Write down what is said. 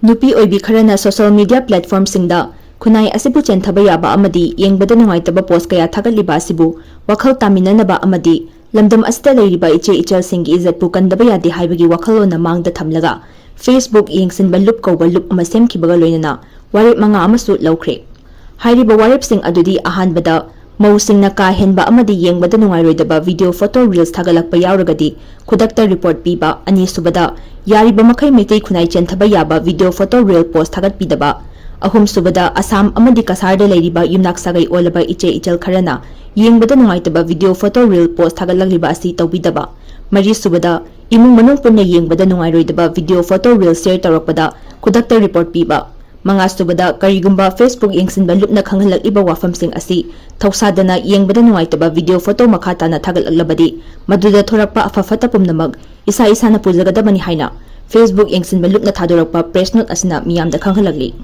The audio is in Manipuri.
Nupi oibi kharana social media platform singda kunai asibu chenthaba yaba amadi yengbada nungaitba post kaya thagatliba asibu Wakhl Taminanaba amadi lamdam asta leiriba iche ichal singi izatpu kandaba yadi haibagi wakhalona mangda thamlaga Fcebook yengsinba loop kauba loop ama semkhibaga loinana warip manga amasu lawkhre hairiba warip sing adudi ahanbada mau singna ka henba amadi yengbada nungairoidaba video photo reels thagalakpa yauragadi khudakta report piba ani subada yariba makai meitei khunai chenthaba yaba video photo reel post thagat pidaba ahum subada Assam amadi kasarda leiriba yumnak sagai olaba iche ichal kharana yengbada nungaitaba video photo reel post thagalagliba asi tawbidaba mari subada imung manung punna yengbada nungairoidaba video photo reel share tarakpada khudakta report piba manga subada karigumba Facebook yengsinba lupna khanghalak wafam sing asi thausadana yengbada nungaitaba video photo makhata na thagalaglabadi maduda thorakpa afafata pumnamag isa na pujagadabani haina Facebook yengsinba lupna thadorakpa press note asina miyamda khanghalagli